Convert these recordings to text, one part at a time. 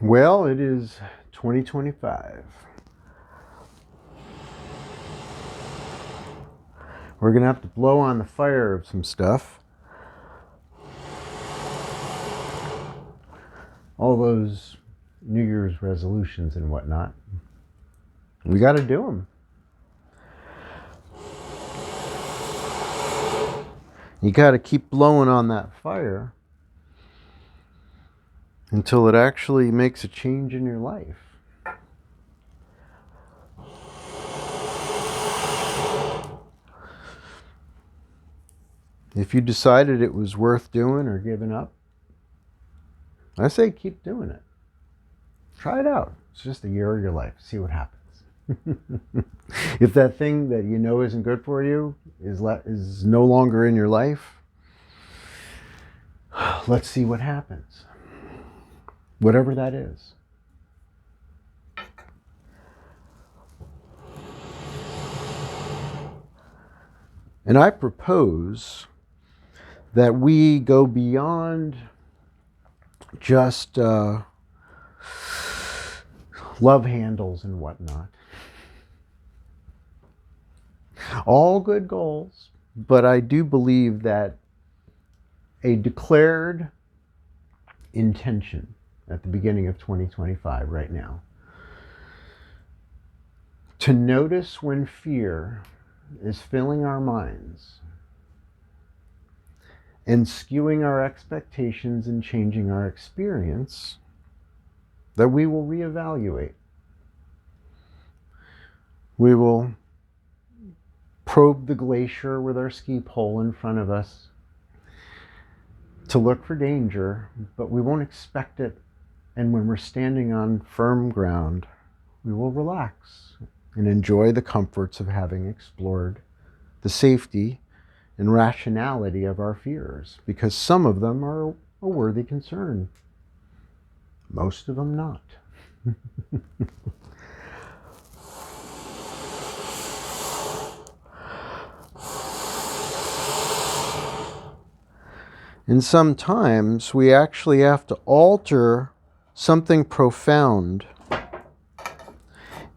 Well, it is 2025. We're going to have to blow on the fire of some stuff. All those New Year's resolutions and whatnot. We got to do them. You got to keep blowing on that fire until it actually makes a change in your life. If you decided it was worth doing or giving up, I say keep doing it. Try it out. It's just a year of your life. See what happens. If that thing that you know isn't good for you is no longer in your life, let's see what happens. Whatever that is. And I propose that we go beyond just love handles and whatnot. All good goals, but I do believe that a declared intention at the beginning of 2025 right now to notice when fear is filling our minds and skewing our expectations and changing our experience, that we will reevaluate. We will probe the glacier with our ski pole in front of us to look for danger, but we won't expect it. And when we're standing on firm ground, we will relax and enjoy the comforts of having explored the safety and rationality of our fears, because some of them are a worthy concern. Most of them not. And sometimes we actually have to alter something profound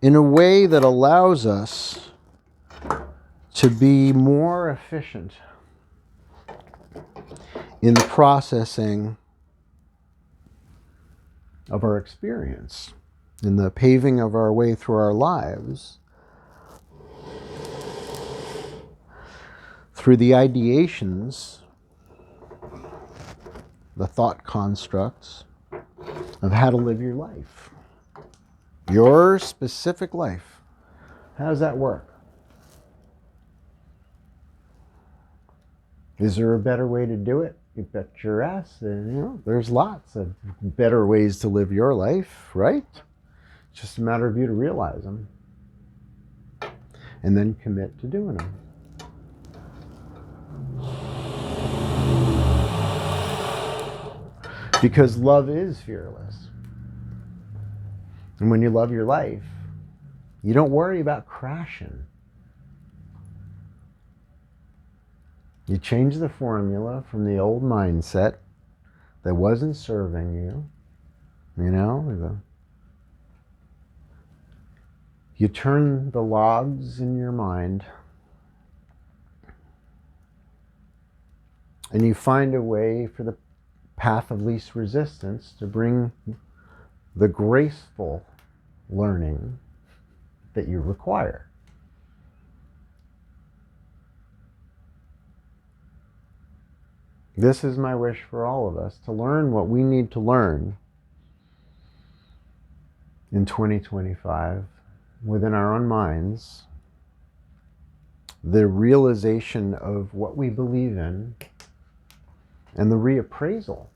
in a way that allows us to be more efficient in the processing of our experience, in the paving of our way through our lives, through the ideations, the thought constructs of how to live your life. Your specific life. How does that work? Is there a better way to do it? You bet your ass. There's lots of better ways to live your life, right? It's just a matter of you to realize them and then commit to doing them. Because love is fearless. And when you love your life, you don't worry about crashing. You change the formula from the old mindset that wasn't serving you. You turn the logs in your mind and you find a way for the path of least resistance to bring the graceful learning that you require. This is my wish for all of us, to learn what we need to learn in 2025 within our own minds, the realization of what we believe in, and the reappraisal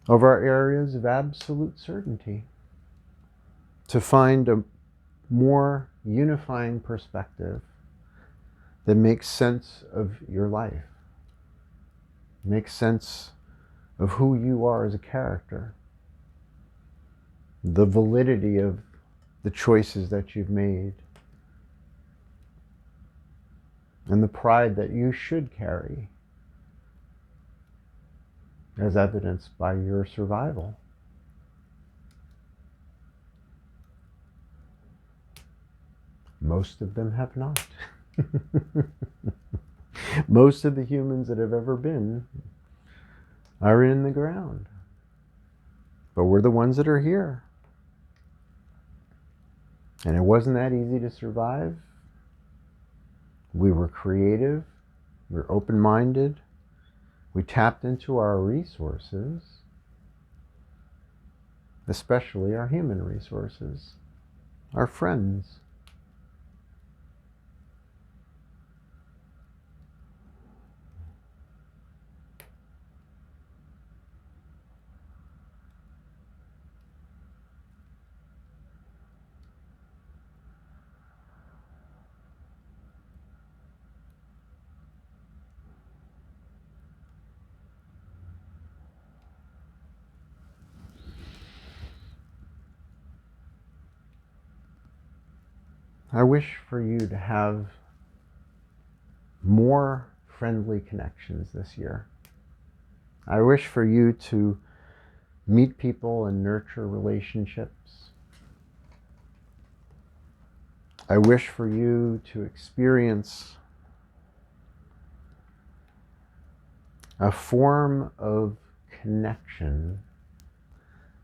of our areas of absolute certainty to find a more unifying perspective that makes sense of your life, makes sense of who you are as a character, the validity of the choices that you've made, and the pride that you should carry as evidenced by your survival. Most of them have not. Most of the humans that have ever been are in the ground. But we're the ones that are here. And it wasn't that easy to survive. We were creative. We were open-minded. We tapped into our resources, especially our human resources, our friends. I wish for you to have more friendly connections this year. I wish for you to meet people and nurture relationships. I wish for you to experience a form of connection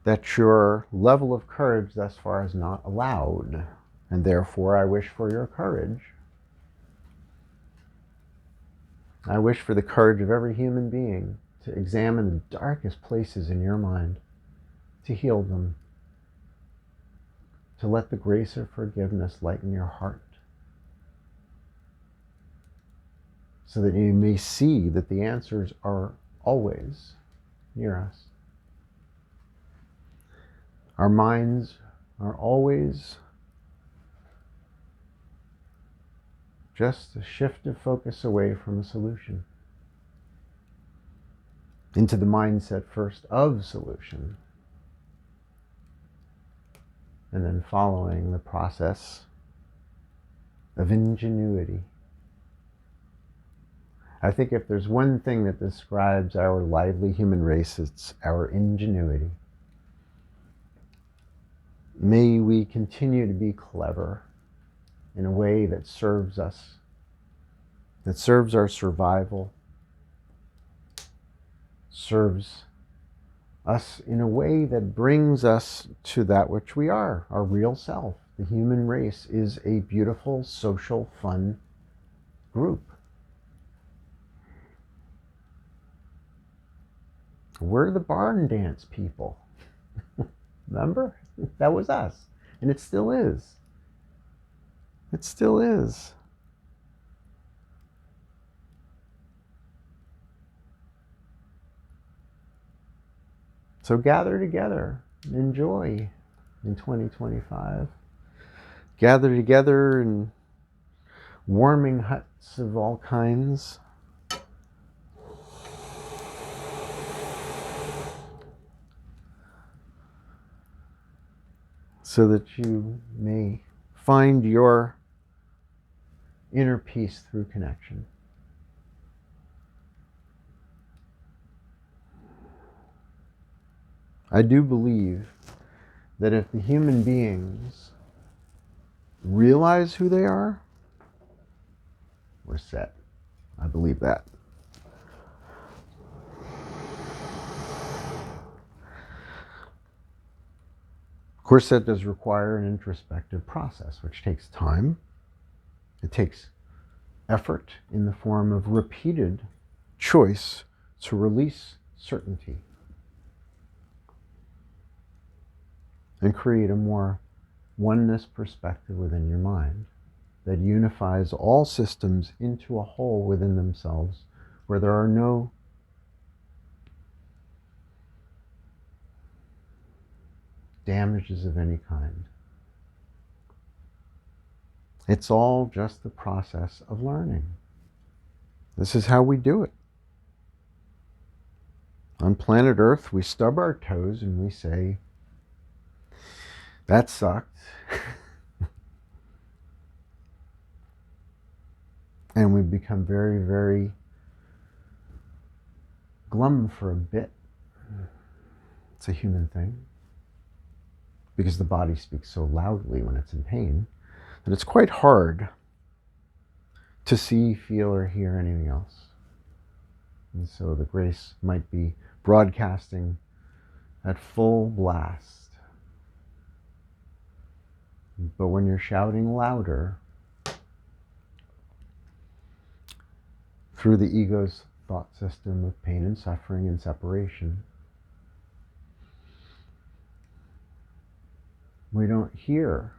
that your level of courage thus far has not allowed. And therefore, I wish for your courage. I wish for the courage of every human being to examine the darkest places in your mind, to heal them, to let the grace of forgiveness lighten your heart, so that you may see that the answers are always near us. Our minds are always just a shift of focus away from a solution into the mindset first of solution, and then following the process of ingenuity. I think if there's one thing that describes our lively human race, it's our ingenuity. May we continue to be clever in a way that serves us, that serves our survival, serves us in a way that brings us to that which we are, our real self. The human race is a beautiful, social, fun group. We're the barn dance people. Remember? That was us. And it still is. It still is. So gather together, enjoy in 2025. Gather together in warming huts of all kinds. So that you may find your inner peace through connection. I do believe that if the human beings realize who they are, we're set. I believe that. Of course, that does require an introspective process, which takes time. It takes effort in the form of repeated choice to release certainty and create a more oneness perspective within your mind that unifies all systems into a whole within themselves, where there are no damages of any kind. It's all just the process of learning. This is how we do it. On planet Earth, we stub our toes and we say, that sucked. And we become very, very glum for a bit, It's a human thing. Because the body speaks so loudly when it's in pain that it's quite hard to see, feel, or hear anything else. And so the grace might be broadcasting at full blast. But when you're shouting louder through the ego's thought system of pain and suffering and separation, we don't hear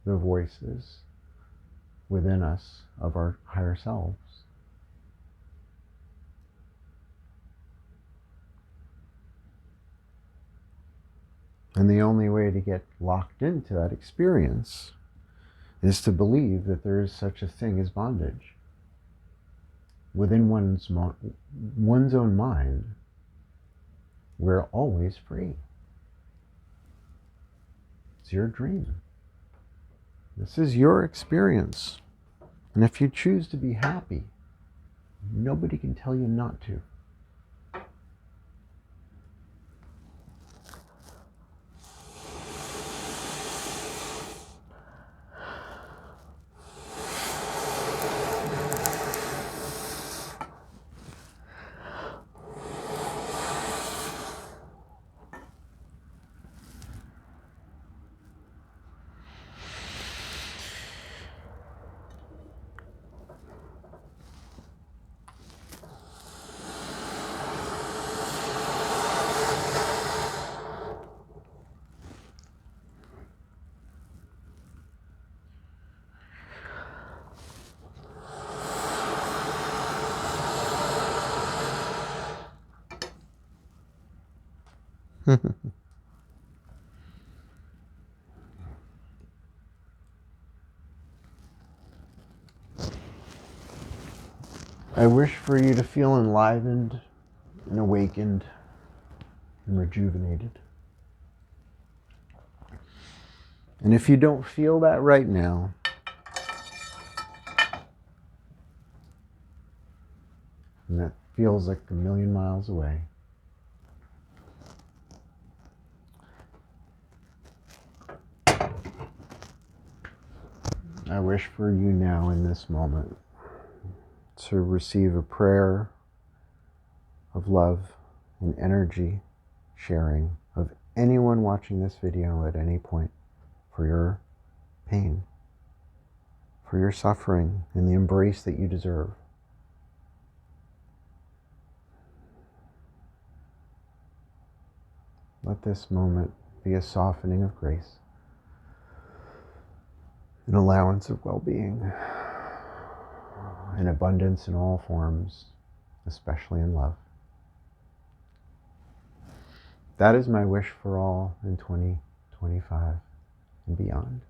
the voices within us of our higher selves. And the only way to get locked into that experience is to believe that there is such a thing as bondage. Within one's own mind, we're always free. It's your dream. This is your experience. And if you choose to be happy, nobody can tell you not to. I wish for you to feel enlivened and awakened and rejuvenated. And if you don't feel that right now, and that feels like a million miles away, I wish for you now in this moment to receive a prayer of love and energy sharing of anyone watching this video at any point for your pain, for your suffering, and the embrace that you deserve. Let this moment be a softening of grace, an allowance of well-being, an abundance in all forms, especially in love. That is my wish for all in 2025 and beyond.